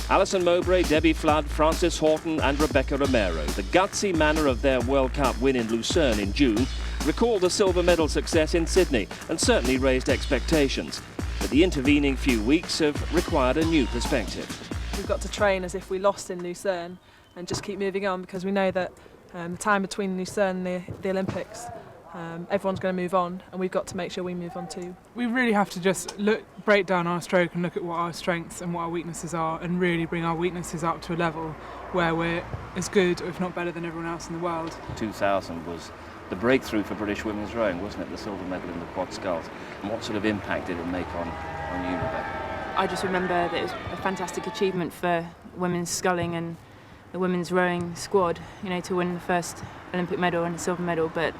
Alison Mowbray, Debbie Flood, Frances Houghton and Rebecca Romero. The gutsy manner of their World Cup win in Lucerne in June recalled the silver medal success in Sydney and certainly raised expectations. But the intervening few weeks have required a new perspective. We've got to train as if we lost in Lucerne and just keep moving on, because we know that the time between Lucerne and the Olympics, everyone's going to move on, and we've got to make sure we move on too. We really have to just break down our stroke and look at what our strengths and what our weaknesses are, and really bring our weaknesses up to a level where we're as good, or if not better, than everyone else in the world. 2000 was the breakthrough for British women's rowing, wasn't it? The silver medal in the quad sculls. And what sort of impact did it make on you, Rebecca? I just remember that it was a fantastic achievement for women's sculling and the women's rowing squad, to win the first Olympic medal and a silver medal. But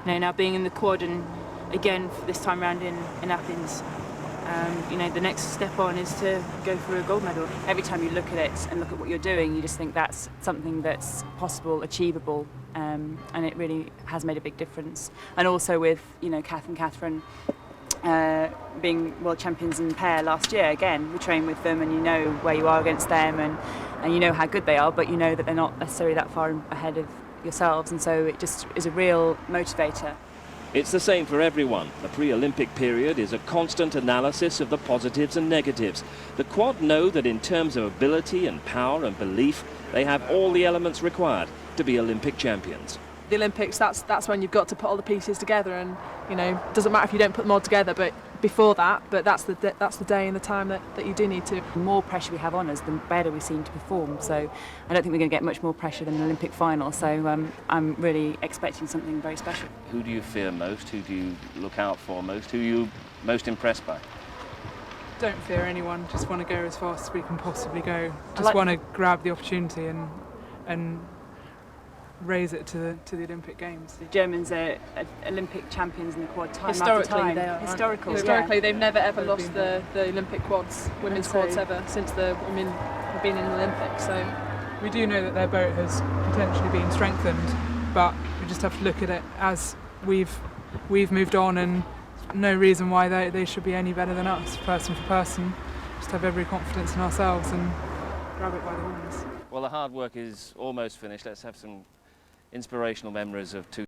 now being in the quad, and again for this time round in Athens, the next step on is to go for a gold medal. Every time you look at it and look at what you're doing, you just think that's something that's possible, achievable, and it really has made a big difference. And also with Cath and Catherine being world champions in pair last year, again we train with them, and you know where you are against them, and you know how good they are, but you know that they're not necessarily that far ahead of yourselves, and so it just is a real motivator. It's the same for everyone. The pre-Olympic period is a constant analysis of the positives and negatives. The quad know that in terms of ability and power and belief, they have all the elements required to be Olympic champions. The Olympics, that's when you've got to put all the pieces together, and it doesn't matter if you don't put them all together, but before that, but that's the day and the time that you do need to. The more pressure we have on us, the better we seem to perform. So I don't think we're going to get much more pressure than an Olympic final. So I'm really expecting something very special. Who do you fear most? Who do you look out for most? Who are you most impressed by? Don't fear anyone. Just want to go as fast as we can possibly go. Just want to grab the opportunity and raise it to the Olympic Games. The Germans are Olympic champions in the quad time Historically, after time. they are. Historically, they've never ever lost the Olympic quads, women's quads ever, since the women have been in the Olympics. So we do know that their boat has potentially been strengthened, but we just have to look at it as we've moved on, and no reason why they should be any better than us, person for person. Just have every confidence in ourselves and grab it by the horns. Well, the hard work is almost finished. Let's have some inspirational memories of